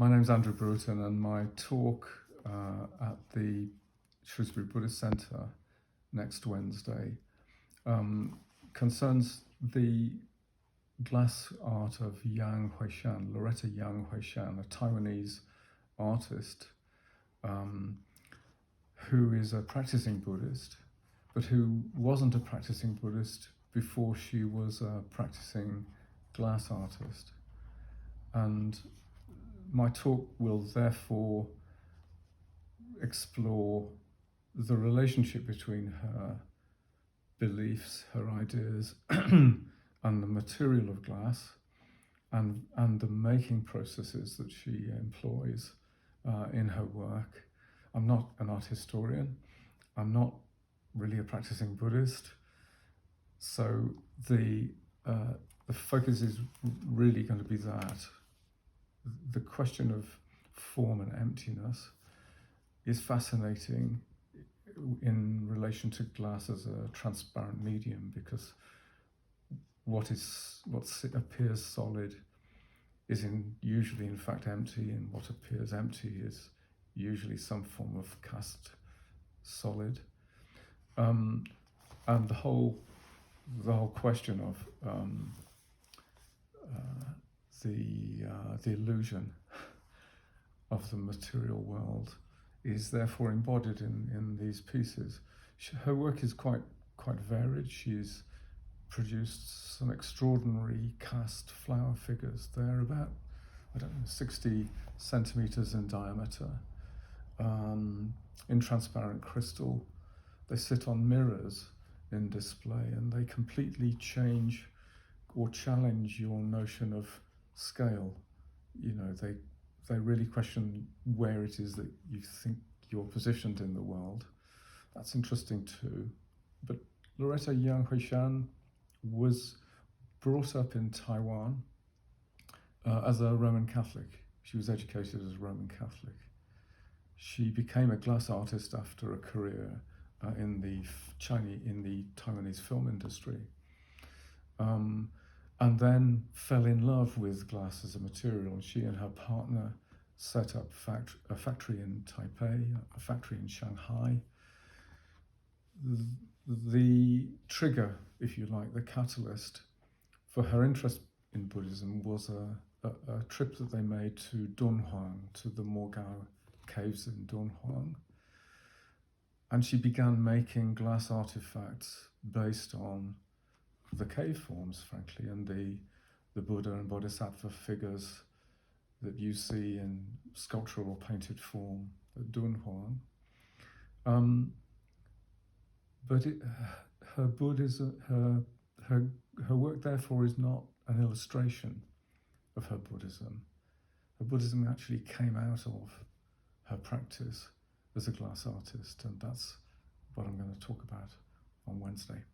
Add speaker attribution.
Speaker 1: My name's Andrew Brewerton, and my talk at the Shrewsbury Buddhist Centre next Wednesday concerns the glass art of Yang Huishan, Loretta Yang Huishan, a Taiwanese artist who is a practicing Buddhist, but who wasn't a practicing Buddhist before she was a practicing glass artist. And my talk will therefore explore the relationship between her beliefs, her ideas, and the material of glass, and the making processes that she employs in her work. I'm not an art historian. I'm not really a practicing Buddhist. So the focus is really going to be that. The question of form and emptiness is fascinating in relation to glass as a transparent medium, because what appears solid is usually in fact empty, and what appears empty is usually some form of cast solid. And the whole question of the illusion of the material world is therefore embodied in these pieces. Her work is quite varied. She's produced some extraordinary cast flower figures. They're about, 60 centimeters in diameter, in transparent crystal. They sit on mirrors in display, and they completely change or challenge your notion of scale. They really question where it is that you think you're positioned in the world. That's interesting too. But Loretta Yang Huishan was brought up in Taiwan as a Roman Catholic. She was educated as a Roman Catholic. She became a glass artist after a career in the Taiwanese film industry. And then fell in love with glass as a material. She and her partner set up a factory in Taipei, a factory in Shanghai. The trigger, if you like, the catalyst for her interest in Buddhism was a trip that they made to Dunhuang, to the Mogao caves in Dunhuang. And she began making glass artifacts based on the cave forms, frankly, and the Buddha and Bodhisattva figures that you see in sculptural or painted form at Dunhuang. But her Buddhism, her work, therefore, is not an illustration of her Buddhism. Her Buddhism actually came out of her practice as a glass artist, and that's what I'm going to talk about on Wednesday.